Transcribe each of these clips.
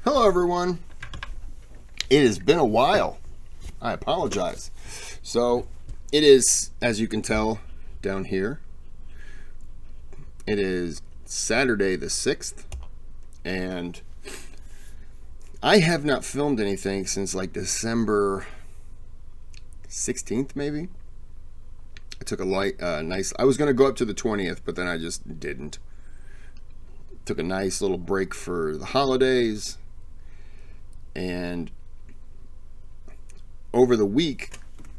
Hello everyone. It has been a while. I apologize. So it is, as you can tell down here, it is Saturday the 6th, and I have not filmed anything since like December 16th maybe. I took a nice, I was going to go up to the 20th, but then I just didn't. Took a nice little break for the holidays, and over the week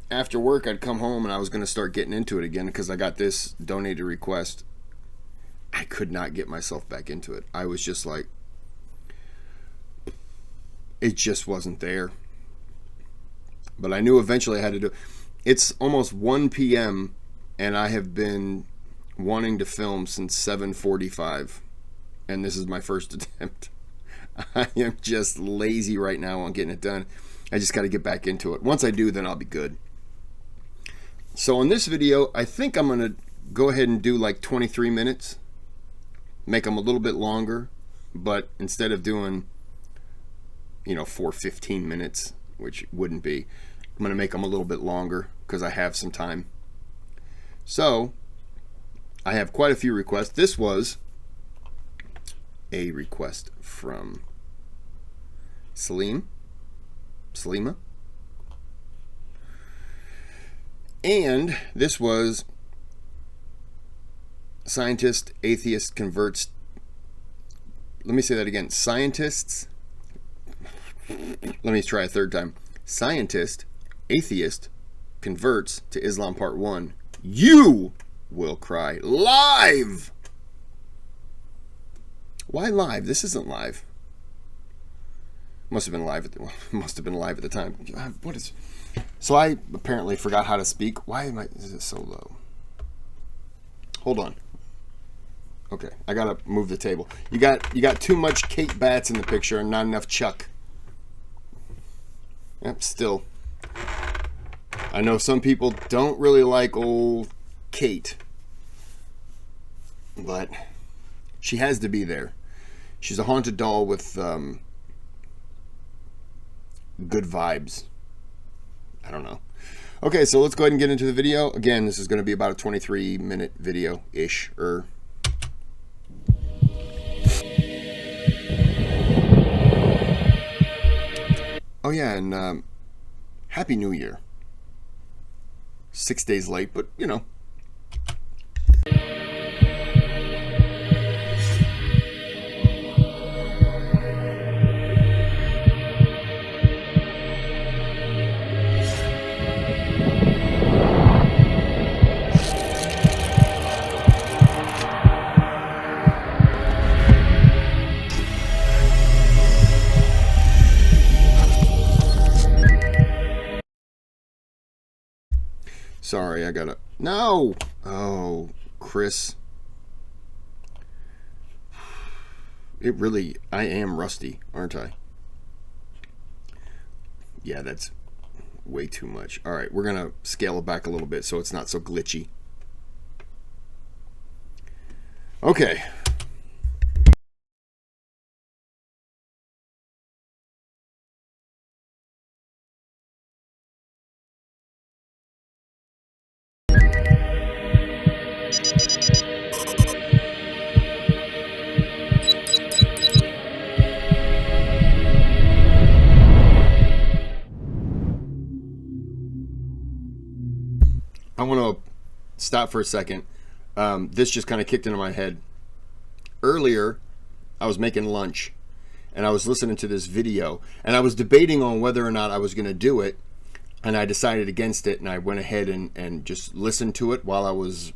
after work I'd come home and I was going to start getting into it again because I got this donated request. I could not get myself back into it. I was just like, it just wasn't there. But I knew eventually I had to do it. It's almost 1 p.m. and I have been wanting to film since 7:45, and this is my first attempt. I am just lazy right now on getting it done. I just got to get back into it. Once I do, then I'll be good. So in this video, I think I'm going to go ahead and do like 23 minutes. Make them a little bit longer, but instead of doing, 15 minutes, which wouldn't be, I'm going to make them a little bit longer because I have some time. So I have quite a few requests. This was a request from Salima, and this was Scientist Atheist Converts. Let me say that again. Let me try a third time. Scientist Atheist Converts to Islam Part 1. You will cry. Live! Why live? This isn't live. Must have been live at the time. What is? So I apparently forgot how to speak. Why is it so low? Hold on. Okay, I gotta move the table. You got too much Kate Batts in the picture and not enough Chuck. Yep, still. I know some people don't really like old Kate, but she has to be there. She's a haunted doll with good vibes. I don't know. Okay, so let's go ahead and get into the video. Again, this is going to be about a 23-minute video-ish. Oh yeah, and Happy New Year. 6 days late, but Sorry, I gotta... No! Oh, Kris. I am rusty, aren't I? Yeah, that's way too much. Alright, we're gonna scale it back a little bit so it's not so glitchy. Okay. I want to stop for a second. This just kind of kicked into my head. Earlier, I was making lunch, and I was listening to this video, and I was debating on whether or not I was going to do it, and I decided against it, and I went ahead and just listened to it while I was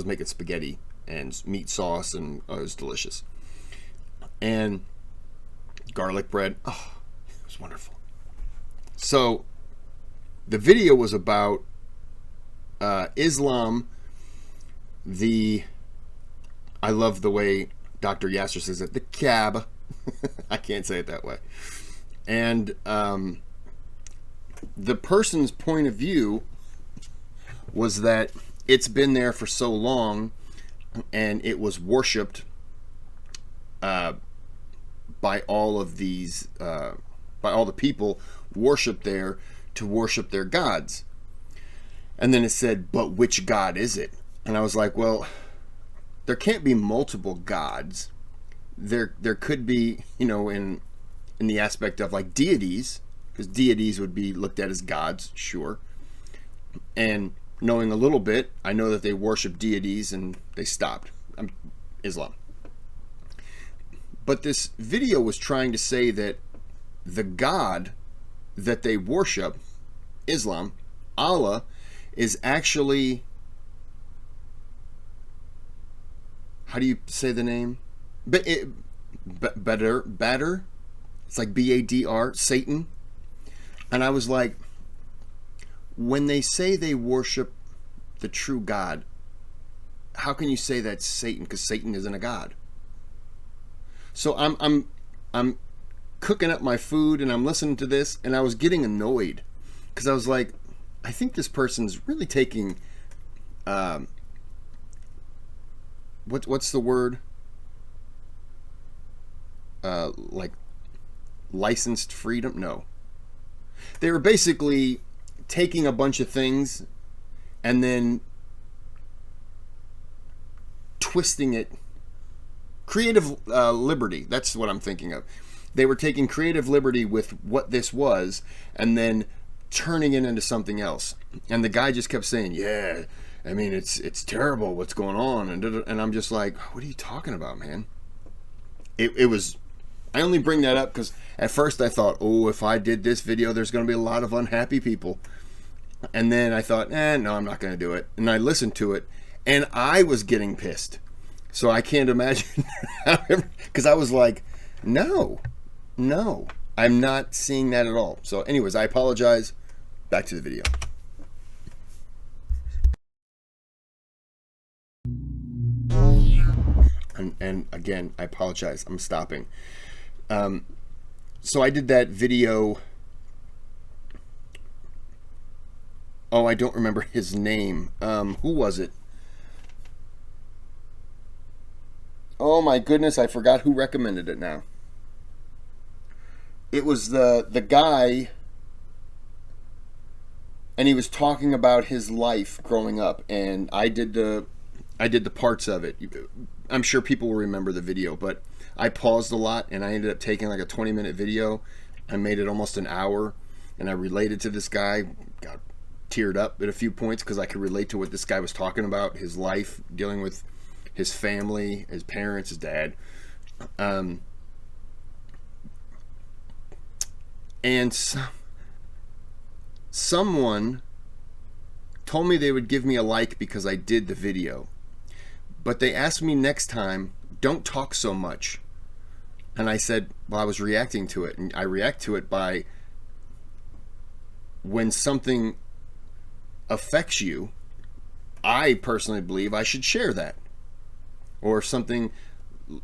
making spaghetti and meat sauce, and it was delicious. And garlic bread. Oh, it was wonderful. So, the video was about Islam, I love the way Dr. Yasser says it, the cab. I can't say it that way. And the person's point of view was that it's been there for so long and it was worshipped by by all of these, by all the people worship there to worship their gods. And then it said, but which God is it? And I was like, well, there can't be multiple gods. There could be, you know, in the aspect of like deities, because deities would be looked at as gods, sure. And knowing a little bit, I know that they worship deities and they stopped. Islam. But this video was trying to say that the God that they worship, Islam, Allah, is actually, how do you say the name? Badr. It's like B-A-D-R, Satan. And I was like, when they say they worship the true God, how can you say that's Satan? Because Satan isn't a god. So I'm cooking up my food and I'm listening to this, and I was getting annoyed because I was like, I think this person's really taking what's the word? Like licensed freedom? No. They were basically taking a bunch of things and then twisting it. Creative liberty, that's what I'm thinking of. They were taking creative liberty with what this was and then turning it into something else. And the guy just kept saying, yeah, I mean, it's terrible what's going on. And I'm just like, what are you talking about, man? It was, I only bring that up because at first I thought, oh, if I did this video, there's going to be a lot of unhappy people. And then I thought, no, I'm not going to do it. And I listened to it and I was getting pissed. So I can't imagine, because I was like, no, I'm not seeing that at all. So anyways, I apologize. Back to the video. And again, I apologize. I'm stopping. So I did that video. Oh, I don't remember his name. Who was it? Oh my goodness, I forgot who recommended it now. It was the guy, and he was talking about his life growing up, and I did the parts of it. I'm sure people will remember the video, but I paused a lot and I ended up taking like a 20-minute video. I made it almost an hour, and I related to this guy, got teared up at a few points because I could relate to what this guy was talking about, his life, dealing with his family, his parents, his dad. And someone told me they would give me a like because I did the video. But they asked me next time, don't talk so much. And I said, well, I was reacting to it. And I react to it by when something affects you, I personally believe I should share that. Or if something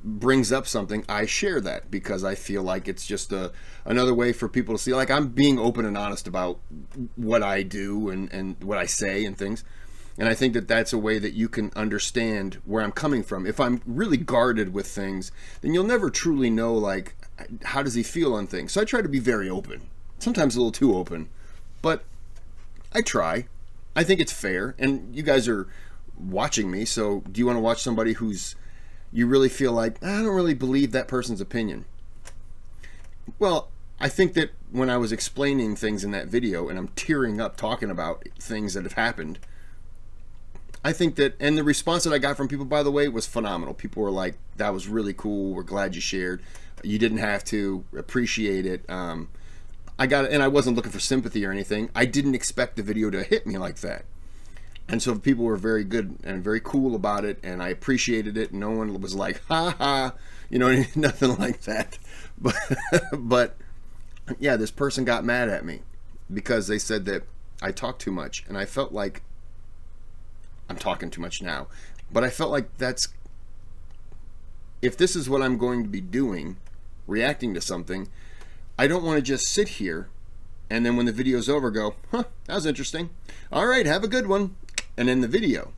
brings up something, I share that because I feel like it's just another way for people to see, like, I'm being open and honest about what I do and what I say and things. And I think that that's a way that you can understand where I'm coming from. If I'm really guarded with things, then you'll never truly know, like, how does he feel on things. So I try to be very open, sometimes a little too open, but I try. I think it's fair. And you guys are watching me, so do you want to watch somebody who's, you really feel like, I don't really believe that person's opinion? Well, I think that when I was explaining things in that video and I'm tearing up talking about things that have happened, I think that, and the response that I got from people, by the way, was phenomenal. People were like, that was really cool, we're glad you shared, you didn't have to, appreciate it. I got it, and I wasn't looking for sympathy or anything. I didn't expect the video to hit me like that. And so people were very good and very cool about it, and I appreciated it. No one was like, ha ha, you know, nothing like that. But yeah, this person got mad at me because they said that I talk too much, and I felt like I'm talking too much now. But I felt like if this is what I'm going to be doing, reacting to something, I don't want to just sit here and then when the video's over go, huh, that was interesting. All right, have a good one. And in the video,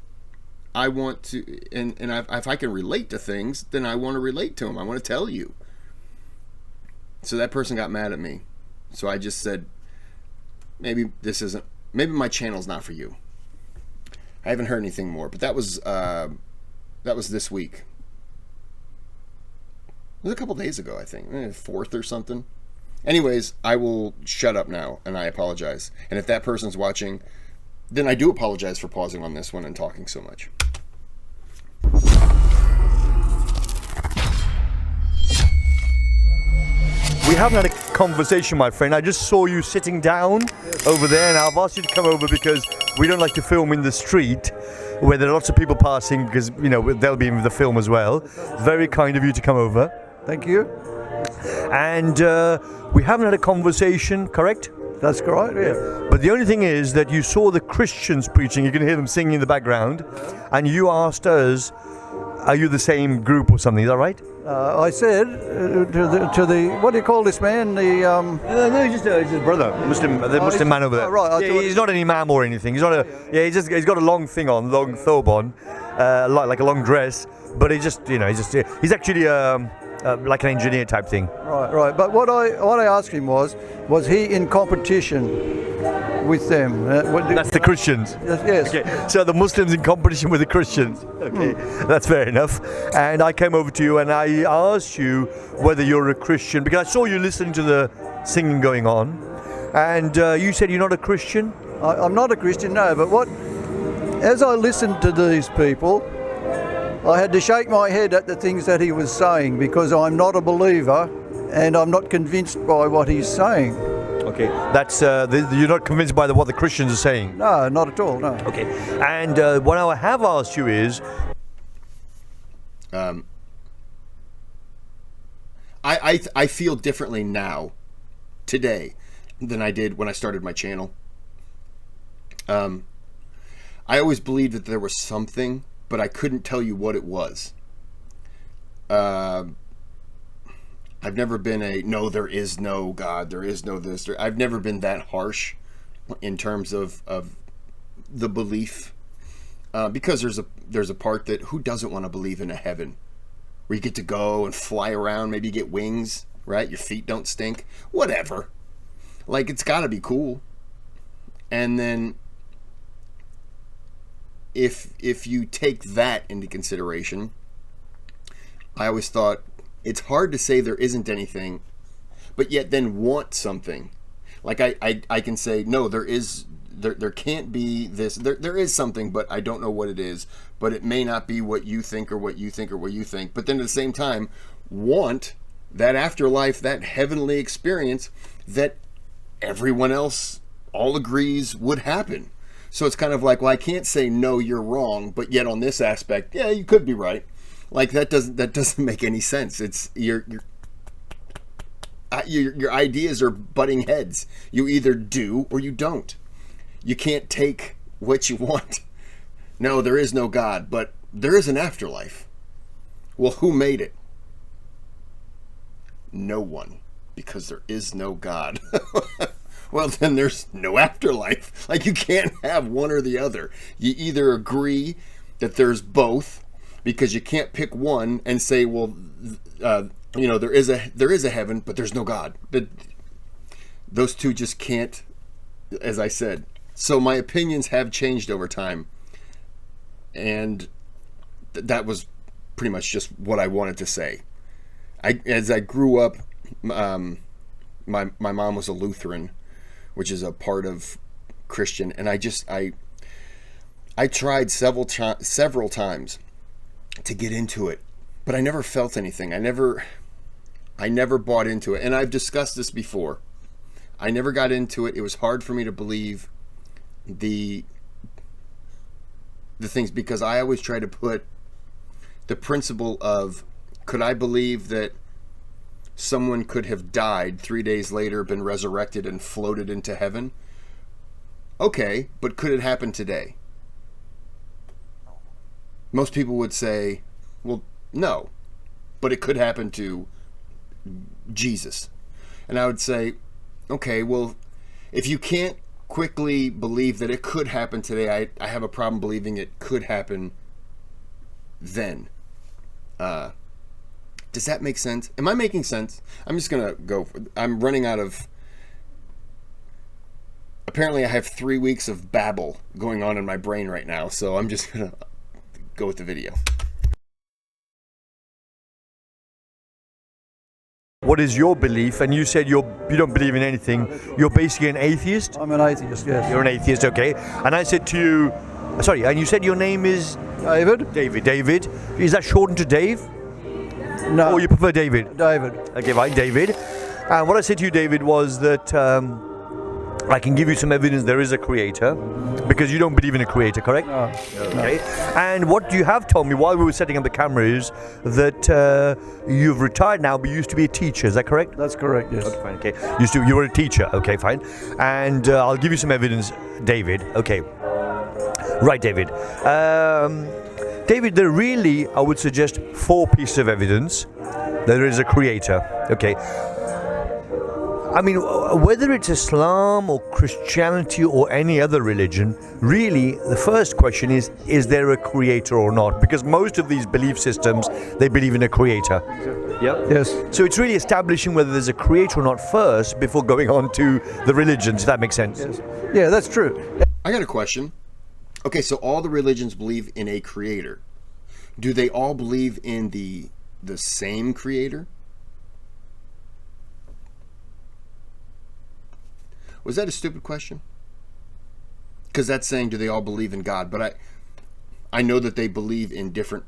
I want to, and if I can relate to things, then I want to relate to them. I want to tell you. So that person got mad at me. So I just said, maybe my channel's not for you. I haven't heard anything more, but that was this week. It was a couple days ago, I think, 4th or something. Anyways, I will shut up now, and I apologize. And if that person's watching, then I do apologize for pausing on this one and talking so much. We haven't had a conversation, my friend. I just saw you sitting down over there, and I've asked you to come over because we don't like to film in the street where there are lots of people passing, because, you know, they'll be in the film as well. Very kind of you to come over. Thank you. And we haven't had a conversation, correct? That's correct, yeah. But the only thing is that you saw the Christians preaching, you can hear them singing in the background, and you asked us, are you the same group or something, is that right? I said to the what do you call this man? No, he's just his brother, the Muslim man over there. Right, Yeah, he's not an imam or anything. He's not a. Yeah, he's got a long thing on, long thobe on, like a long dress. But he's actually like an engineer type thing. Right. But what I asked him was he in competition with them? That's the Christians. Yes. Okay. So the Muslims in competition with the Christians. Okay, that's fair enough. And I came over to you and I asked you whether you're a Christian, because I saw you listening to the singing going on, and you said you're not a Christian. I'm not a Christian, no. But as I listened to these people, I had to shake my head at the things that he was saying, because I'm not a believer and I'm not convinced by what he's saying. Okay, that's you're not convinced by what the Christians are saying? No, not at all, no. Okay, and what I have asked you is... I feel differently now, today, than I did when I started my channel. I always believed that there was something, but I couldn't tell you what it was. I've never been no, there is no God, there is no this. I've never been that harsh in terms of the belief, because there's a part that who doesn't want to believe in a heaven where you get to go and fly around, maybe you get wings, right? Your feet don't stink, whatever. Like, it's got to be cool. And then if you take that into consideration, I always thought it's hard to say there isn't anything, but yet then want something. Like I can say, no, there can't be this. There is something, but I don't know what it is. But it may not be what you think or what you think or what you think. But then at the same time, want that afterlife, that heavenly experience that everyone else all agrees would happen. So it's kind of like, well, I can't say no, you're wrong, but yet on this aspect, yeah, you could be right. Like, that doesn't make any sense. It's your ideas are butting heads. You either do or you don't. You can't take what you want. No, there is no God, but there is an afterlife. Well, who made it? No one, because there is no God. Well, then there's no afterlife. Like, you can't have one or the other. You either agree that there's both, because you can't pick one and say, well, there is a heaven, but there's no God. But those two just can't, as I said. So my opinions have changed over time, and that was pretty much just what I wanted to say. As I grew up, my mom was a Lutheran, which is a part of Christian, and I tried several times to get into it, but I never felt anything. I never bought into it, and I've discussed this before. I never got into it. It was hard for me to believe the things, because I always try to put the principle of, could I believe that someone could have died 3 days later, been resurrected, and floated into heaven? Okay, but could it happen today? Most people would say, well, no, but it could happen to Jesus. And I would say, okay, well, if you can't quickly believe that it could happen today, I have a problem believing it could happen then. Does that make sense? Am I making sense? I'm just gonna go. I'm running out of. Apparently, I have 3 weeks of babble going on in my brain right now, so I'm just gonna go with the video. What is your belief? And you said you don't believe in anything. You're basically an atheist? I'm an atheist, yes. You're an atheist, okay. And I said to you, sorry, and you said your name is? David? David. Is that shortened to Dave? No. Or you prefer David? David. Okay, fine, David. And what I said to you, David, was that I can give you some evidence there is a creator, because you don't believe in a creator, correct? No. Okay. And what you have told me while we were setting up the camera is that you've retired now, but you used to be a teacher. Is that correct? That's correct, yes. Okay, fine. Okay. You were a teacher. Okay, fine. And I'll give you some evidence, David. Okay. Right, David. David, there really, I would suggest, 4 pieces of evidence that there is a creator. Okay. I mean, whether it's Islam or Christianity or any other religion, really, the first question is there a creator or not? Because most of these belief systems, they believe in a creator. Yeah. Yes. So it's really establishing whether there's a creator or not first before going on to the religions, if that makes sense. Yes. Yeah, that's true. I got a question. Okay, so all the religions believe in a creator. Do they all believe in the same creator? Was that a stupid question? Because that's saying, do they all believe in God? But I know that they believe in different,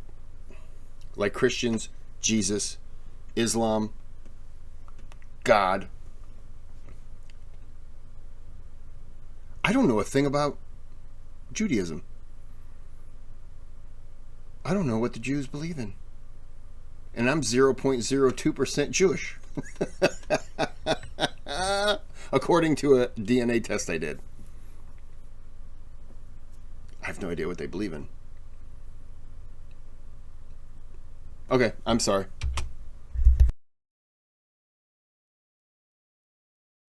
like Christians, Jesus, Islam, God. I don't know a thing about Judaism. I don't know what the Jews believe in. And I'm 0.02% Jewish. According to a DNA test I did. I have no idea what they believe in. Okay, I'm sorry.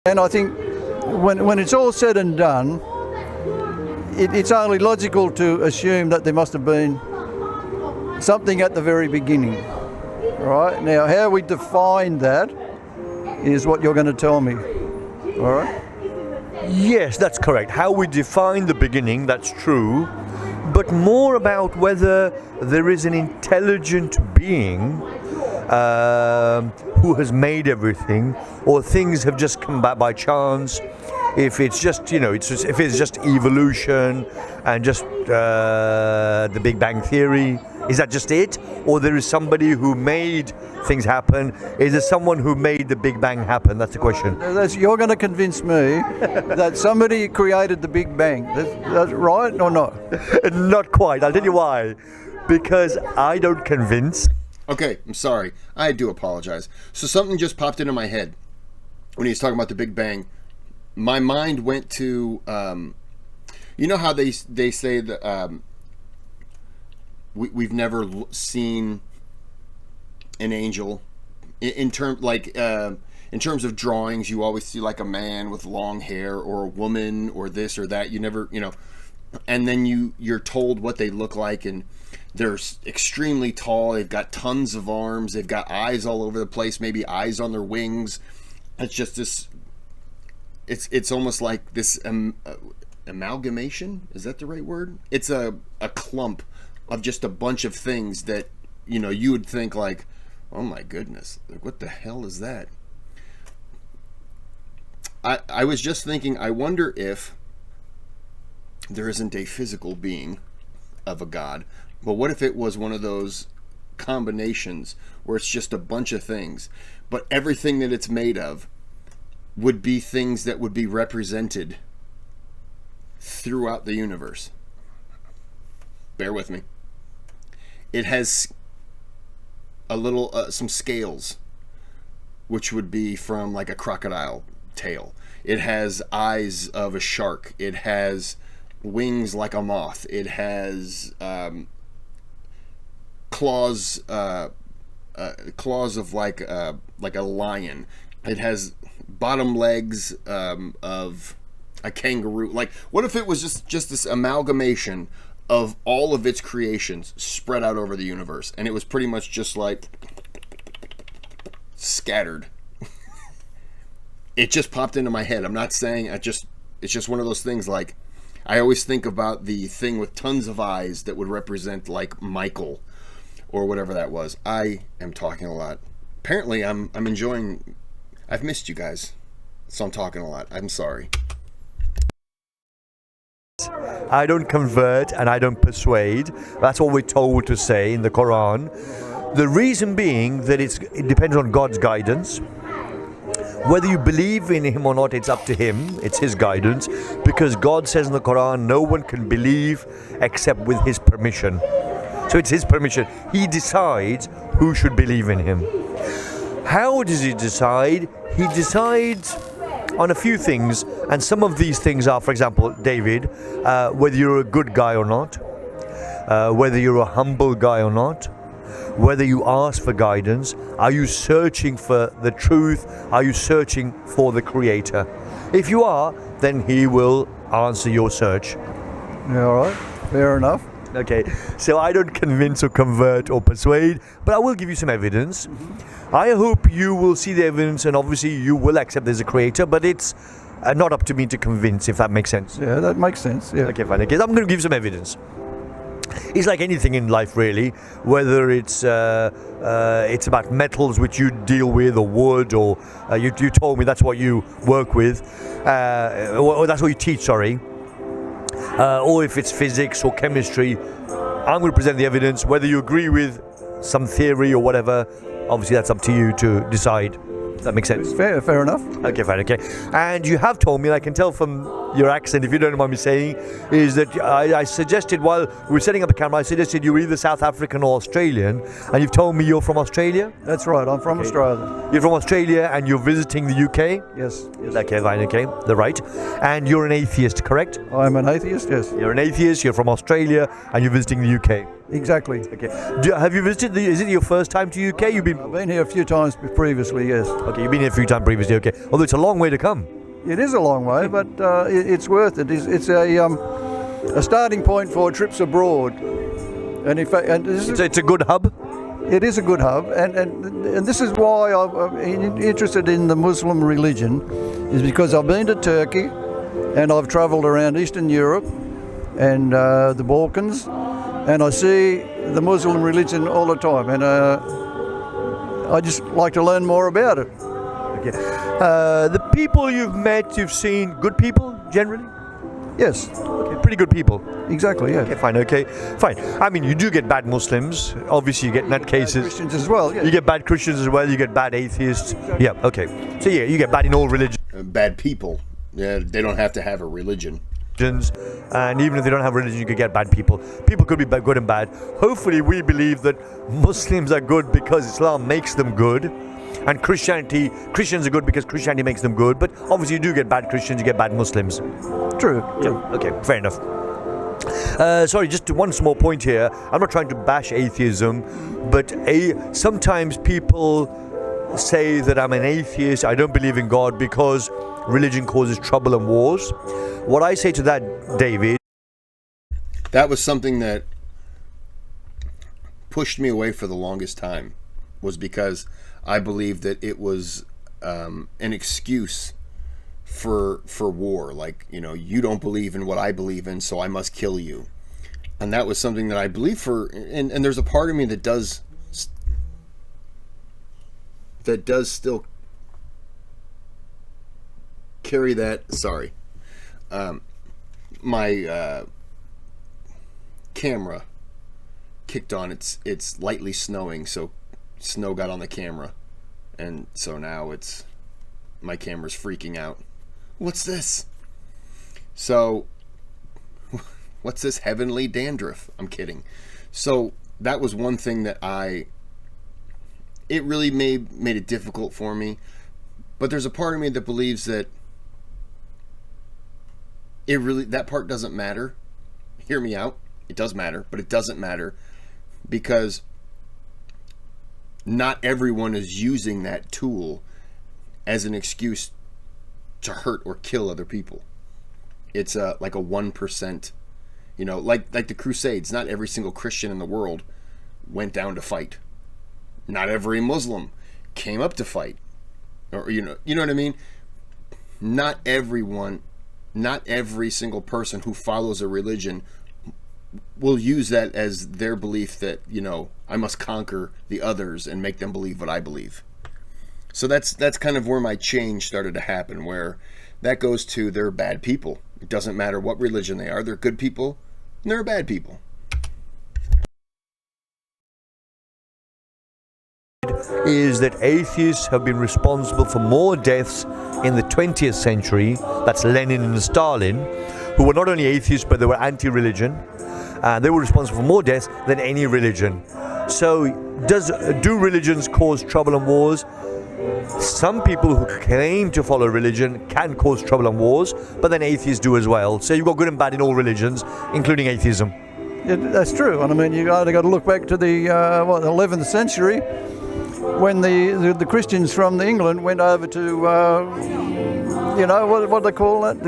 And I think when it's all said and done, it's only logical to assume that there must have been something at the very beginning. Right? Now, how we define that is what you're going to tell me. All right? Yes, that's correct. How we define the beginning, that's true. But more about whether there is an intelligent being who has made everything, or things have just come back by chance. If it's just, if it's just evolution and just the Big Bang Theory, is that just it? Or there is somebody who made things happen? Is there someone who made the Big Bang happen? That's the question. You're going to convince me that somebody created the Big Bang. That's right or not? Not quite. I'll tell you why. Because I don't convince. Okay, I'm sorry. I do apologize. So something just popped into my head when he was talking about the Big Bang. My mind went to, you know how they say that we've never seen an angel in terms of drawings. You always see like a man with long hair or a woman or this or that. You never, and then you're told what they look like, and they're extremely tall. They've got tons of arms. They've got eyes all over the place. Maybe eyes on their wings. It's just this. It's almost like this amalgamation. Is that the right word? It's a clump of just a bunch of things that you would think like, oh my goodness, like, what the hell is that? I was just thinking, I wonder if there isn't a physical being of a god, but what if it was one of those combinations where it's just a bunch of things, but everything that it's made of would be things that would be represented throughout the universe. Bear with me. It has a little some scales, which would be from like a crocodile tail. It has eyes of a shark. It has wings like a moth. It has claws of like a lion. It has bottom legs of a kangaroo. Like, what if it was just this amalgamation of all of its creations spread out over the universe, and it was pretty much just like scattered. It just popped into my head. I'm not saying it's just one of those things. Like, I always think about the thing with tons of eyes that would represent like Michael or whatever that was. I am talking a lot. Apparently I'm enjoying. I've missed you guys, so I'm talking a lot. I'm sorry. I don't convert and I don't persuade. That's what we're told to say in the Quran. The reason being that it depends on God's guidance. Whether you believe in him or not, it's up to him. It's his guidance. Because God says in the Quran, no one can believe except with his permission. So it's his permission. He decides who should believe in him. How does he decide? He decides on a few things, and some of these things are, for example, David, whether you're a good guy or not, whether you're a humble guy or not, whether you ask for guidance, are you searching for the truth, are you searching for the Creator? If you are, then he will answer your search. Yeah, all right, fair enough. Okay, so I don't convince or convert or persuade, but I will give you some evidence. I hope you will see the evidence, and obviously you will accept there's a Creator, but it's not up to me to convince, if that makes sense. Yeah, that makes sense. Yeah. Okay, fine. Okay, I'm going to give some evidence. It's like anything in life, really. Whether it's about metals which you deal with, or wood, or you told me that's what you work with, or that's what you teach. Sorry. Or if it's physics or chemistry, I'm going to present the evidence. Whether you agree with some theory or whatever, obviously that's up to you to decide. Does that make sense? Fair enough. Okay, fine, okay. And you have told me, and I can tell from your accent, if you don't mind me saying, is that I suggested while we were setting up the camera, I suggested you were either South African or Australian, and you've told me you're from Australia? That's right, I'm from Australia. You're from Australia and you're visiting the UK? Yes. Okay, fine, okay, they're right. And you're an atheist, correct? I'm an atheist, yes. You're an atheist, you're from Australia, and you're visiting the UK? Exactly. Okay. Have you visited is it your first time to UK? I've been here a few times previously, yes. Okay, you've been here a few times previously, okay. Although it's a long way to come. It is a long way, but it's worth it. It's a starting point for trips abroad. And in fact, It's a good hub? it is a good hub, and this is why I'm interested in the Muslim religion, is because I've been to Turkey, and I've travelled around Eastern Europe and the Balkans, and I see the Muslim religion all the time, and I just like to learn more about it. Okay. The people you've met, you've seen, good people generally? Yes, Okay, pretty good people. exactly, yeah. Okay, fine. I mean, you do get bad Muslims. Obviously, you get nutcases. Christians as well, yeah. You get bad Christians as well. You get bad atheists. Yeah, okay. So yeah, you get bad in all religions. Bad people. Yeah, they don't have to have a religion. And even if they don't have religion, you could get bad people. People could be good and bad. Hopefully we believe that Muslims are good because Islam makes them good, and Christians are good because Christianity makes them good. But obviously you do get bad Christians, you get bad Muslims. True. Okay, fair enough. Sorry, just one small point here. I'm not trying to bash atheism, but sometimes people say that I'm an atheist, I don't believe in God because religion causes trouble and wars. What I say to that, David, That was something that pushed me away for the longest time, was because I believed that it was an excuse for war. Like, you don't believe in what I believe in, so I must kill you. And that was something that I believed for, and there's a part of me that does still carry that. Sorry. My camera kicked on. It's lightly snowing, so snow got on the camera, and so now my camera's freaking out. What's this? So what's this heavenly dandruff? I'm kidding. So that was one thing that it really made it difficult for me. But there's a part of me that believes that that part doesn't matter. Hear me out. It does matter, but it doesn't matter because not everyone is using that tool as an excuse to hurt or kill other people. It's like a 1%, like the Crusades. Not every single Christian in the world went down to fight. Not every Muslim came up to fight, or you know what I mean. Not everyone, not every single person who follows a religion will use that as their belief that, you know, I must conquer the others and make them believe what I believe. So that's kind of where my change started to happen, where that goes to they're bad people. It doesn't matter what religion they are. They're good people and they're bad people. Is that atheists have been responsible for more deaths in the 20th century, that's Lenin and Stalin, who were not only atheists but they were anti-religion, and they were responsible for more deaths than any religion. So do religions cause trouble and wars? Some people who claim to follow religion can cause trouble and wars, but then atheists do as well. So you've got good and bad in all religions, including atheism. Yeah, that's true. And I mean, you only got to look back to the 11th century, when the Christians from England went over to, you know, what do they call that?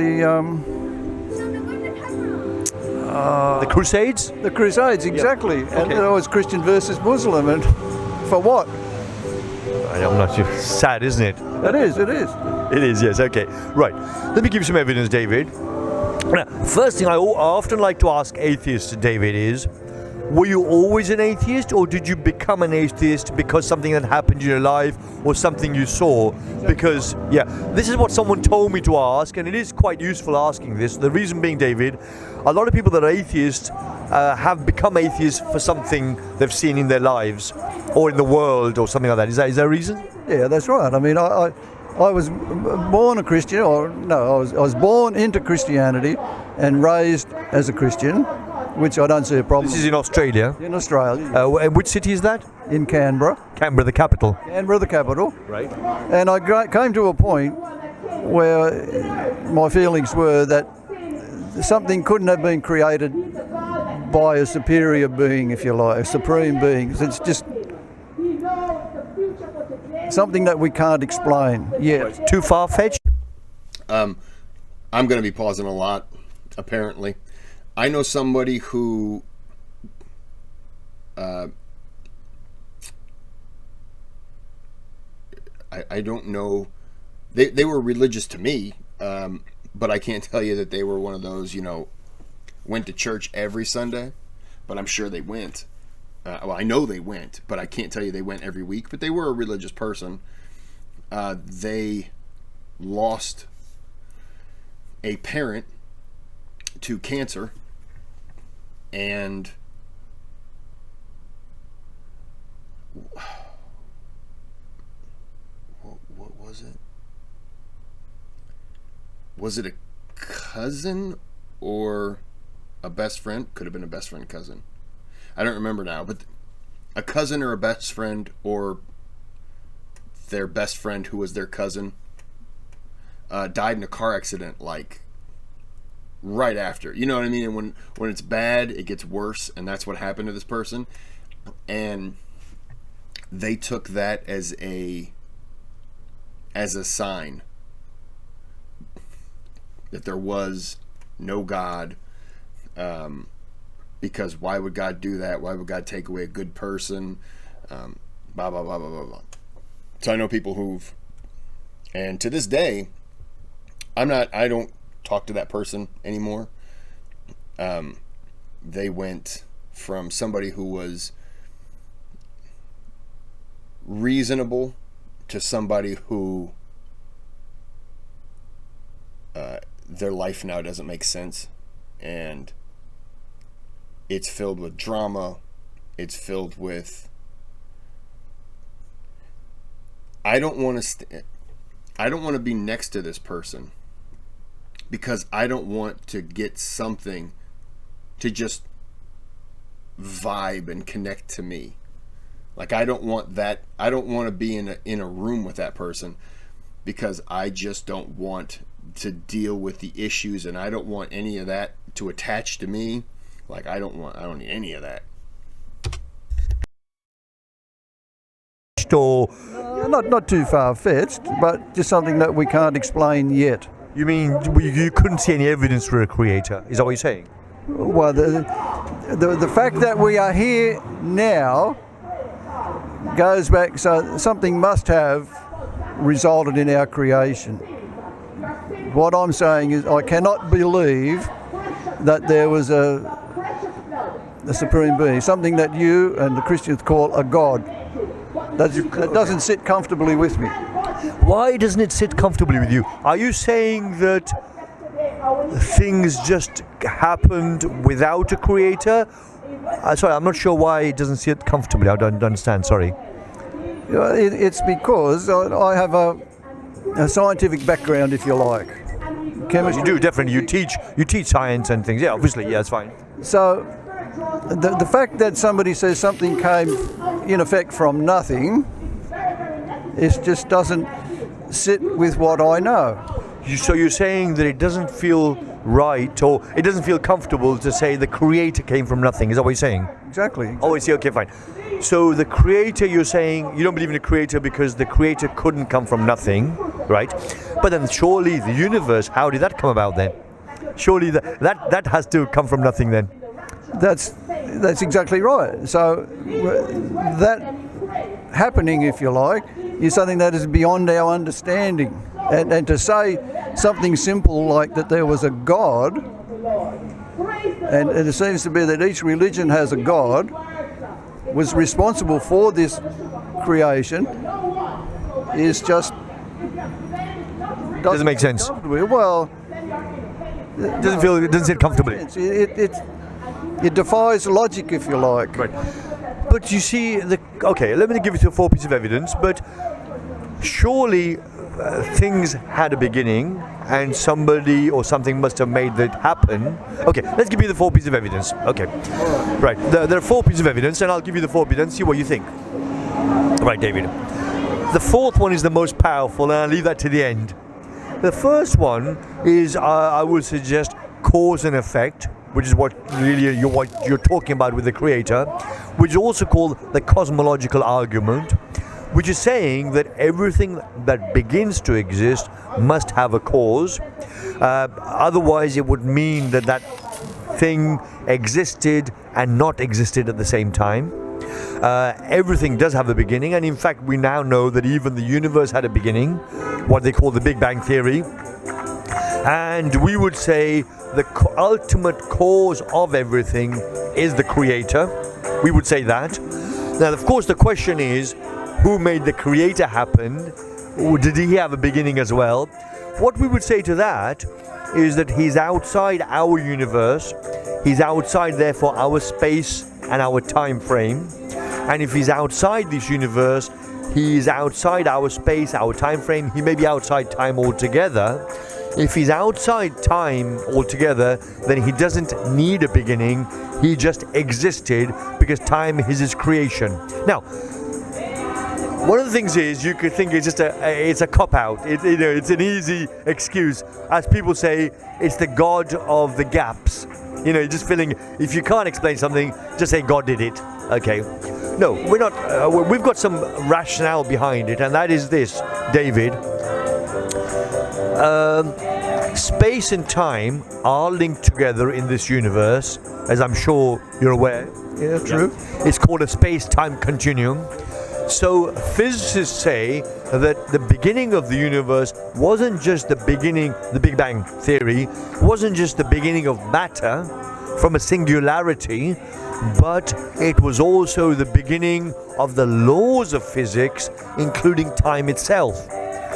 The Crusades? The Crusades, exactly. Yeah. And Okay. it was Christian versus Muslim, and for what? I'm not sure. Sad, isn't it? It is. It is, yes, okay. Right. Let me give you some evidence, David. Now, first thing I often like to ask atheists, David, is, were you always an atheist, or did you become an atheist because something that happened in your life or something you saw? Because, yeah, this is what someone told me to ask, and it is quite useful asking this. The reason being, David, a lot of people that are atheists have become atheists for something they've seen in their lives or in the world or something like that. Is that a reason? Yeah, that's right. I mean, I was born a Christian, or no, I was born into Christianity and raised as a Christian, which I don't see a problem. This is in Australia. In Australia. And which city is that? In Canberra. Canberra, the capital. Canberra, the capital. Right. And I came to a point where my feelings were that something couldn't have been created by a superior being, if you like, a supreme being. It's just something that we can't explain yet. Too far-fetched? I'm going to be pausing a lot, apparently. I know somebody who I don't know, they were religious to me, but I can't tell you that they were one of those, you know, went to church every Sunday, but I'm sure they went. Well, I know they went, but I can't tell you they went every week, but they were a religious person. They lost a parent to cancer, and what was it? Was it a cousin or a best friend? Could have been a best friend cousin. I don't remember now, but a cousin or a best friend, or their best friend who was their cousin, died in a car accident, like right after. You know what I mean? And when it's bad, it gets worse, and that's what happened to this person. And they took that as a sign that there was no God. Because why would God do that? Why would God take away a good person? Blah, blah, blah, blah, blah, blah. So I know people who've, and to this day, I don't talk to that person anymore. They went from somebody who was reasonable to somebody who their life now doesn't make sense, and it's filled with drama. It's filled with, I don't want to be next to this person because I don't want to get something to just vibe and connect to me. Like, I don't want that. I don't want to be in a room with that person because I just don't want to deal with the issues, and I don't want any of that to attach to me. Like, I don't need any of that. Or Not too far-fetched, but just something that we can't explain yet. you mean you couldn't see any evidence for a creator? Is that what you're saying? Well, the fact that we are here now goes back, so something must have resulted in our creation. What I'm saying is I cannot believe that there was a supreme being, something that you and the Christians call a God. That doesn't sit comfortably with me. Why doesn't it sit comfortably with you? Are you saying that things just happened without a creator? Sorry, I'm not sure why it doesn't sit comfortably. I don't understand, sorry. It's because I have a scientific background, if you like. Chemistry. You do, definitely. You teach science and things. Yeah, obviously, yeah, that's fine. So the fact that somebody says something came in effect from nothing, it just doesn't sit with what I know. So you're saying that it doesn't feel right, or it doesn't feel comfortable to say the creator came from nothing. Is that what you're saying? Exactly. Oh, I see. Okay, fine. So the creator, you're saying you don't believe in a creator because the creator couldn't come from nothing, right? But then surely the universe, how did that come about then? Surely that has to come from nothing then. That's exactly right. So that happening, if you like, is something that is beyond our understanding. And to say something simple like that there was a God, and it seems to be that each religion has a God, was responsible for this creation, is just doesn't make sense. Well, it doesn't sit comfortably. It defies logic, if you like. Right. But you see, okay, let me give you 4 pieces of evidence, but surely things had a beginning and somebody or something must have made that happen. Okay, let's give you the 4 pieces of evidence. Okay, right, there are 4 pieces of evidence and I'll give you the 4 pieces and see what you think. Right, David. The 4th one is the most powerful and I'll leave that to the end. The first one is, I would suggest, cause and effect, which is what really you're talking about with the creator, which is also called the cosmological argument, which is saying that everything that begins to exist must have a cause. Otherwise, it would mean that that thing existed and not existed at the same time. Everything does have a beginning, and in fact, we now know that even the universe had a beginning, what they call the Big Bang Theory. And we would say the ultimate cause of everything is the creator. We would say that. Now, of course, the question is, who made the creator happen? Did he have a beginning as well? What we would say to that is that he's outside our universe. He's outside, therefore, our space and our time frame. And if he's outside this universe, he is outside our space, our time frame. He may be outside time altogether. If he's outside time altogether, then he doesn't need a beginning. He just existed because time is his creation. Now, one of the things is you could think it's just it's a cop-out. It's an easy excuse. As people say, it's the God of the gaps. Just feeling, if you can't explain something, just say God did it. Okay. No, we're not. We've got some rationale behind it, and that is this, David. Space and time are linked together in this universe, as I'm sure you're aware. Yeah, true. It's called a space-time continuum. So physicists say that the beginning of the universe wasn't just the beginning, the Big Bang Theory, wasn't just the beginning of matter from a singularity, but it was also the beginning of the laws of physics, including time itself.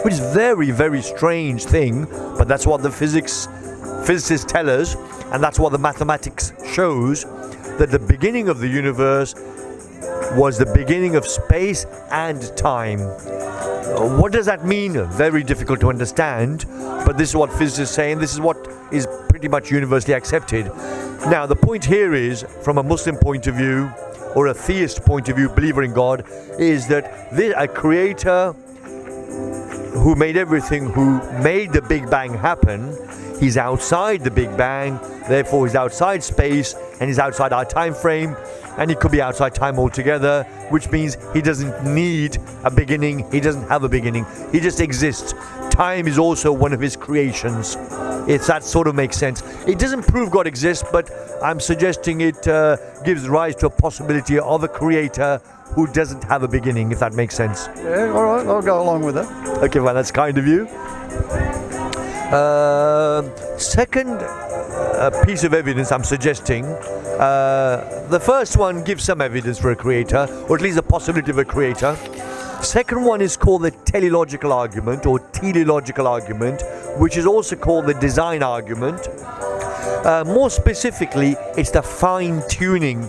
Which is a very, very strange thing, but that's what the physicists tell us, and that's what the mathematics shows, that the beginning of the universe was the beginning of space and time. What does that mean? Very difficult to understand, but this is what physicists say, and this is what is pretty much universally accepted. Now, the point here is, from a Muslim point of view, or a theist point of view, believer in God, is that a creator who made everything, who made the Big Bang happen, he's outside the Big Bang, therefore he's outside space, and he's outside our time frame, and he could be outside time altogether, which means he doesn't need a beginning, he doesn't have a beginning, he just exists. Time is also one of his creations, if that sort of makes sense. It doesn't prove God exists, but I'm suggesting it gives rise to a possibility of a creator who doesn't have a beginning, if that makes sense. Yeah, all right, I'll go along with that. Okay, well, that's kind of you. Second piece of evidence I'm suggesting, the first one gives some evidence for a creator, or at least a possibility of a creator. Second one is called the teleological argument or teleological argument, which is also called the design argument. More specifically, it's the fine-tuning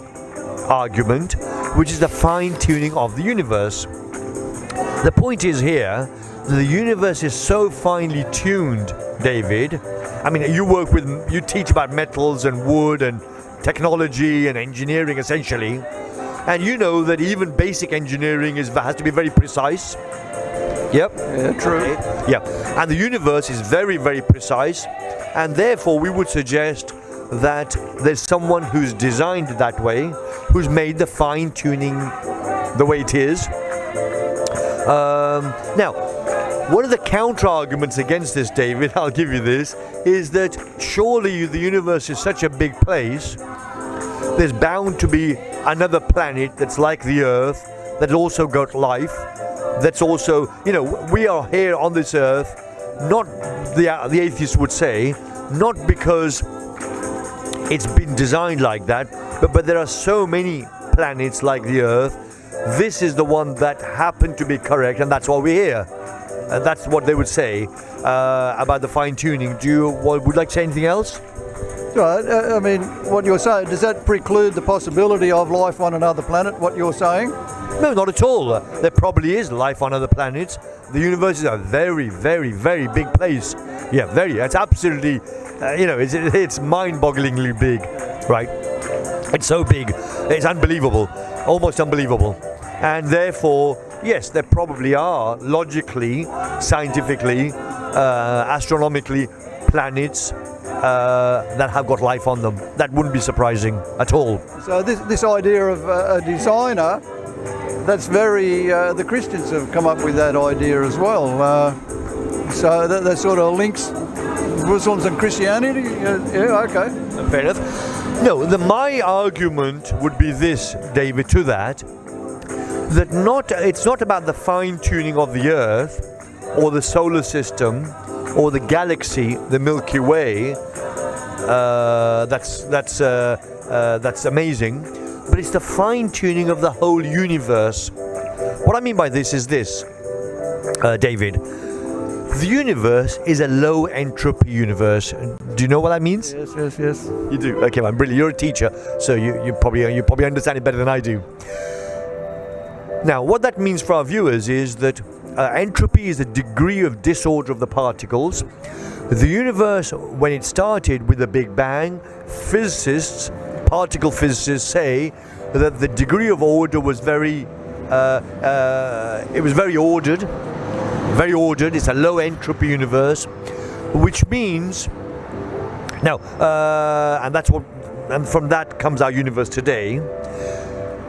argument, which is the fine-tuning of the universe. The point is here, the universe is so finely tuned, David. I mean, you teach about metals and wood and technology and engineering essentially, and you know that even basic engineering has to be very precise. Yep. Yeah, true. Okay. Yeah, and the universe is very, very precise, and therefore we would suggest that there's someone who's designed it that way, who's made the fine-tuning the way it is. Now, one of the counter-arguments against this, David, I'll give you this, is that surely the universe is such a big place, there's bound to be another planet that's like the Earth, that's also got life, that's also, we are here on this Earth, not, the atheists would say, not because it's been designed like that, but there are so many planets like the Earth. This is the one that happened to be correct, and that's why we're here. And that's what they would say about the fine-tuning. Would you like to say anything else? Right, I mean, what you're saying, does that preclude the possibility of life on another planet, what you're saying? No, not at all. There probably is life on other planets. The universe is a very, very, very big place. Yeah, it's absolutely, it's mind-bogglingly big, right? It's so big, it's unbelievable, almost unbelievable. And therefore, yes, there probably are, logically, scientifically, astronomically, planets that have got life on them. That wouldn't be surprising at all. So this idea of a designer, that's very, the Christians have come up with that idea as well. So that sort of links Muslims and Christianity. Yeah, okay. Fair enough. No, my argument would be this, David, to that it's not about the fine-tuning of the Earth or the solar system or the galaxy, the Milky Way. That's amazing, but it's the fine-tuning of the whole universe. What I mean by this is this, David. The universe is a low entropy universe. Do you know what that means? Yes. You do. Okay, man, brilliant. You're a teacher, so you probably understand it better than I do. Now, what that means for our viewers is that entropy is the degree of disorder of the particles. The universe, when it started with the Big Bang, particle physicists say that the degree of order was very ordered. Very ordered. It's a low entropy universe, which means now, and from that comes our universe today.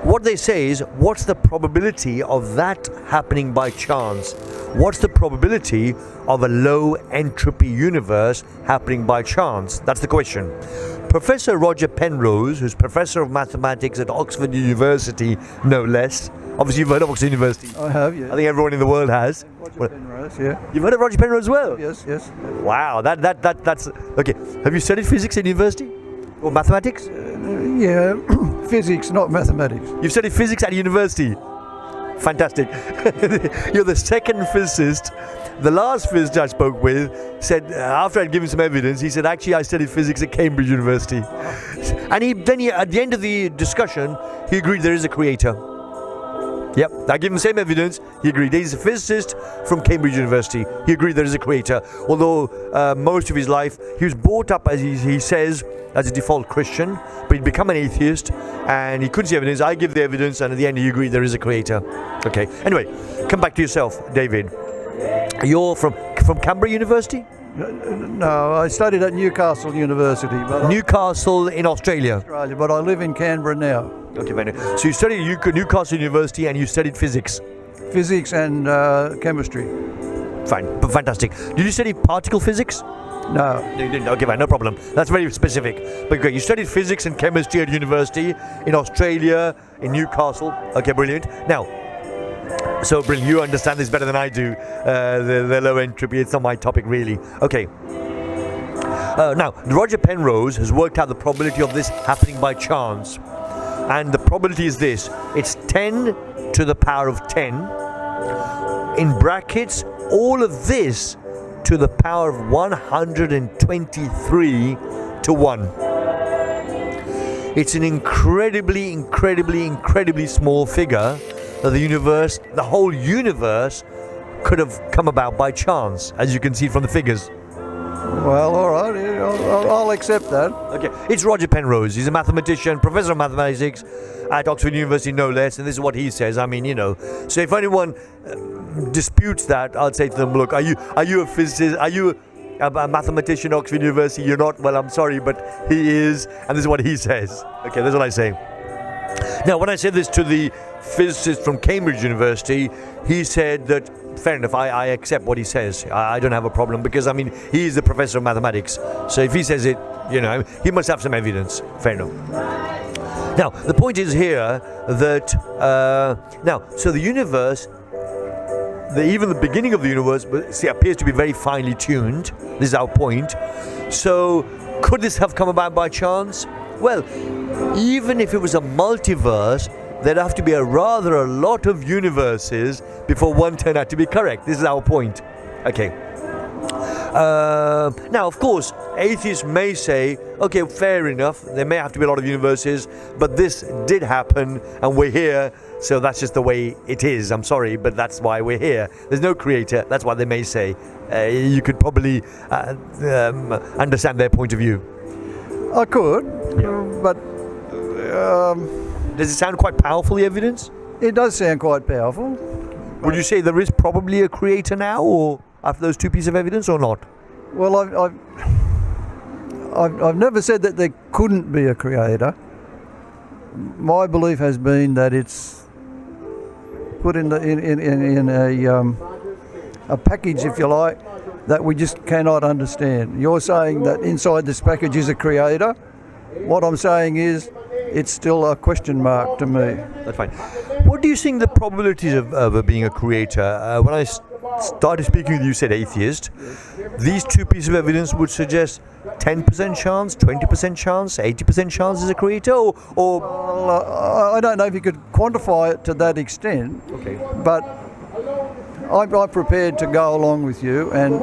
What they say is, what's the probability of that happening by chance? What's the probability of a low entropy universe happening by chance? That's the question. Professor Roger Penrose, who's Professor of Mathematics at Oxford University, no less. Obviously, you've heard of Oxford University. I have, yeah. I think everyone in the world has. Roger Penrose, yeah. You've heard of Roger Penrose as well? Yes. Wow, that's... Okay, have you studied physics at university? Or mathematics? Yeah, physics, not mathematics. You've studied physics at university? Fantastic. You're the second physicist. The last physicist I spoke with said, after I'd given some evidence, he said, actually, I studied physics at Cambridge University. And then at the end of the discussion, he agreed there is a creator. Yep, I give him the same evidence. He agreed. He's a physicist from Cambridge University. He agreed there is a creator. Although most of his life, he was brought up, as he says, as a default Christian, but he'd become an atheist, and he couldn't see evidence. I give the evidence, and at the end he agreed there is a creator. Okay, anyway, come back to yourself, David. You're from Canberra University? No, I studied at Newcastle University. Newcastle in Australia? Australia, but I live in Canberra now. Okay, very nice. So you studied at Newcastle University and you studied physics? Physics and chemistry. Fine, fantastic. Did you study particle physics? No. No, you didn't. Okay, fine, no problem. That's very specific. But great, you studied physics and chemistry at university in Australia, in Newcastle. Okay, brilliant. Now, so brilliant. You understand this better than I do. The low entropy. It's not my topic really. Okay. Now, Roger Penrose has worked out the probability of this happening by chance, and the probability is this: it's 10 to the power of 10. In brackets, all of this to the power of 123 to 1. It's an incredibly small figure that the whole universe could have come about by chance, as you can see from the figures. Well, all right, I'll accept that. Okay, it's Roger Penrose. He's a mathematician, professor of mathematics at Oxford University, no less, and this is what he says. I mean, so if anyone disputes that, I'll say to them, look, are you a physicist? Are you a mathematician at Oxford University? You're not? Well, I'm sorry, but he is, and this is what he says. Okay, that's what I say. Now, when I said this to the physicist from Cambridge University, he said that, fair enough, I accept what he says. I don't have a problem, because, I mean, he's the professor of mathematics. So if he says it, he must have some evidence. Fair enough. Now, the point is here that, so the universe, even the beginning of the universe, appears to be very finely tuned. This is our point. So, could this have come about by chance? Well, even if it was a multiverse, there'd have to be a lot of universes before one turned out to be correct. This is our point. Okay. Now, of course, atheists may say, okay, fair enough, there may have to be a lot of universes, but this did happen, and we're here, so that's just the way it is. I'm sorry, but that's why we're here. There's no creator, that's what they may say. You could probably understand their point of view. I could, but... Does it sound quite powerful, the evidence? It does sound quite powerful. Would you say there is probably a creator now, or after those two pieces of evidence, or not? Well, I've never said that there couldn't be a creator. My belief has been that it's put in a package, if you like, that we just cannot understand. You're saying that inside this package is a creator. What I'm saying is, it's still a question mark to me. That's fine. What do you think the probabilities of being a creator? When I started speaking with you, said atheist. These two pieces of evidence would suggest 10% chance, 20% chance, 80% chance as a creator, or Well, I don't know if you could quantify it to that extent. Okay. But I'm prepared to go along with you and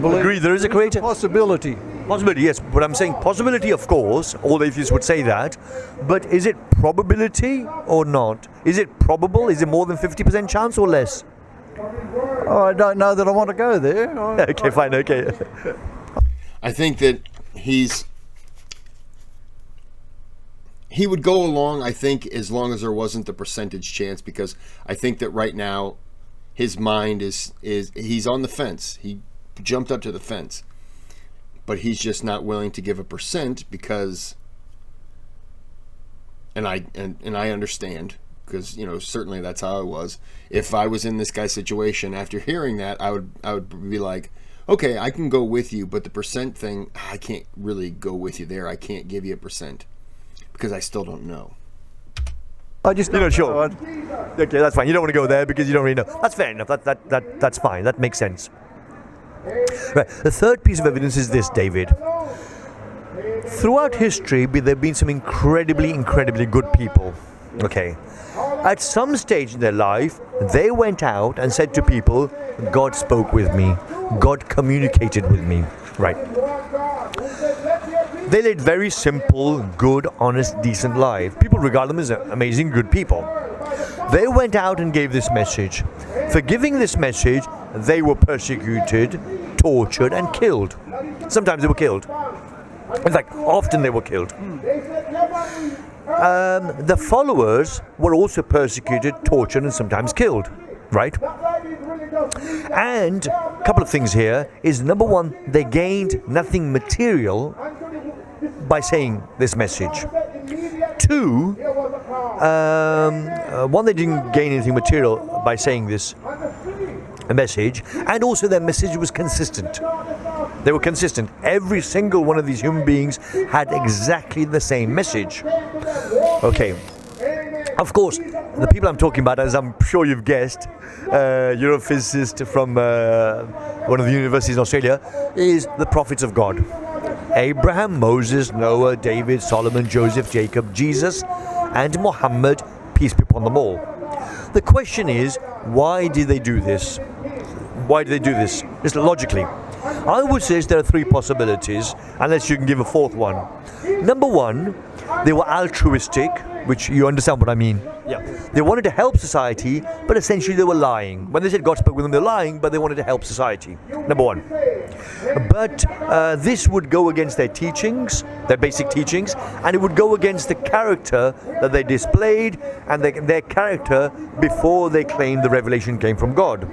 believe. Agree, there is a creator. Possibility. Possibility, yes. But I'm saying possibility, of course. All atheists would say that. But is it probability or not? Is it probable? Is it more than 50% chance or less? Oh, I don't know that I want to go there. Okay, fine. Okay. I think that he would go along, I think, as long as there wasn't the percentage chance, because I think that right now his mind is he's on the fence. He jumped up to the fence, but he's just not willing to give a percent because, and I understand, because certainly that's how I was. If I was in this guy's situation, after hearing that, I would be like, okay, I can go with you, but the percent thing, I can't really go with you there. I can't give you a percent because I still don't know. I just You're not sure. Okay, that's fine. You don't want to go there because you don't really know. That's fair enough. That's fine. That makes sense. Right. The third piece of evidence is this, David. Throughout history, there have been some incredibly good people. Okay. At some stage in their life, they went out and said to people, God spoke with me. God communicated with me. Right. They led very simple, good, honest, decent lives. People regard them as amazing, good people. They went out and gave this message. For giving this message, they were persecuted, tortured, and killed. Sometimes they were killed. In fact, often they were killed. The followers were also persecuted, tortured, and sometimes killed. Right? And a couple of things here is, number one, they gained nothing material by saying this message. Two, one, they didn't gain anything material by saying this. message, and also their message was consistent. They were consistent. Every single one of these human beings had exactly the same message. Okay. Of course, the people I'm talking about, as I'm sure you've guessed, you're a physicist from one of the universities in Australia, is the prophets of God. Abraham, Moses, Noah, David, Solomon, Joseph, Jacob, Jesus, and Muhammad, peace be upon them all. The question is, why did they do this? Why did they do this? Just logically. I would say there are three possibilities, unless you can give a fourth one. Number one, they were altruistic, which you understand what I mean. Yeah. They wanted to help society, but essentially they were lying. When they said God spoke with them, they're lying, but they wanted to help society. Number one. But this would go against their teachings, their basic teachings, and it would go against the character that they displayed and their character before they claimed the revelation came from God.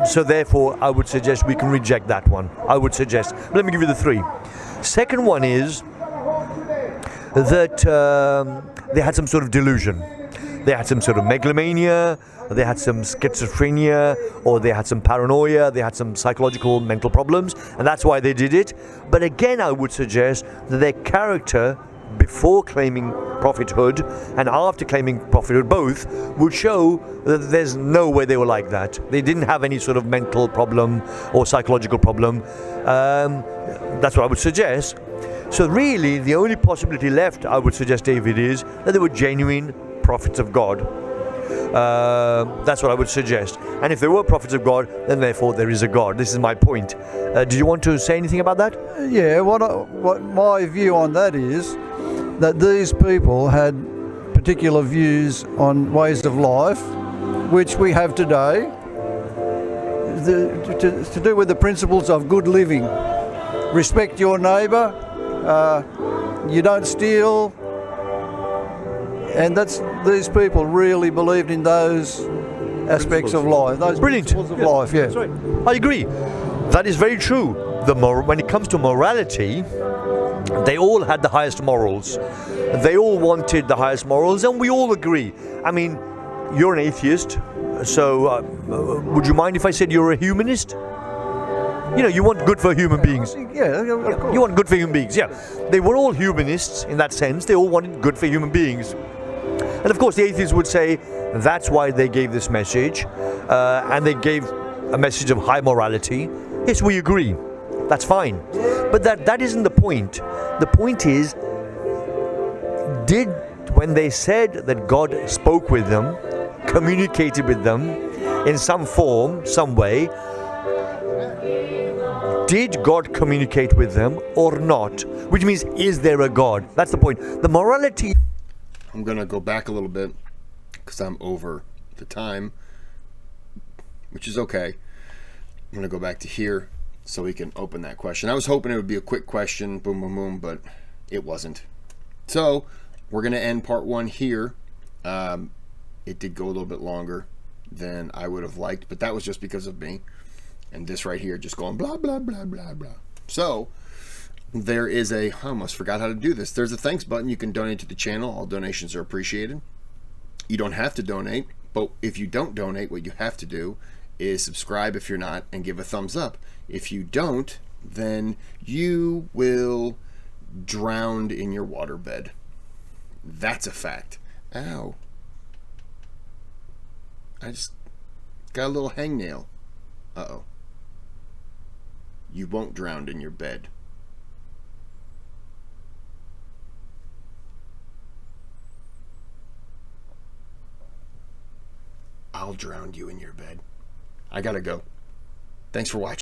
So therefore, I would suggest we can reject that one. I would suggest. Let me give you the three. Second one is that they had some sort of delusion. They had some sort of megalomania, they had some schizophrenia, or they had some paranoia, they had some psychological mental problems, and that's why they did it. But again, I would suggest that their character before claiming prophethood and after claiming prophethood both would show that there's no way they were like that. They didn't have any sort of mental problem or psychological problem. That's what I would suggest. So really, the only possibility left, I would suggest, David, is that they were genuine prophets of God. That's what I would suggest. And if they were prophets of God, then therefore there is a God. This is my point. Do you want to say anything about that? Yeah, what my view on that is that these people had particular views on ways of life, which we have today, to do with the principles of good living. Respect your neighbour, you don't steal, and these people really believed in those aspects of life, those principles of life. Yeah, right. I agree. That is very true. When it comes to morality, they all had the highest morals. They all wanted the highest morals, and we all agree. I mean, you're an atheist, so would you mind if I said you're a humanist? You know, you want good for human beings. Yeah, of course. You want good for human beings, yeah. They were all humanists in that sense. They all wanted good for human beings. And of course, the atheists would say that's why they gave this message, and they gave a message of high morality. Yes, we agree. That's fine. But that isn't the point. The point is, when they said that God spoke with them, communicated with them in some form, some way, did God communicate with them or not? Which means, is there a God? That's the point. The morality... I'm going to go back a little bit because I'm over the time, which is okay. I'm going to go back to here so we can open that question. I was hoping it would be a quick question, boom, boom, boom, but it wasn't. So we're going to end part one here. It did go a little bit longer than I would have liked, but that was just because of me. And this right here just going blah, blah, blah, blah, blah. So there is I almost forgot how to do this. There's a thanks button. You can donate to the channel. All donations are appreciated. You don't have to donate, but if you don't donate, what you have to do is subscribe if you're not and give a thumbs up. If you don't, then you will drown in your waterbed. That's a fact. Ow. I just got a little hangnail. Uh-oh. You won't drown in your bed. I'll drown you in your bed. I gotta go. Thanks for watching.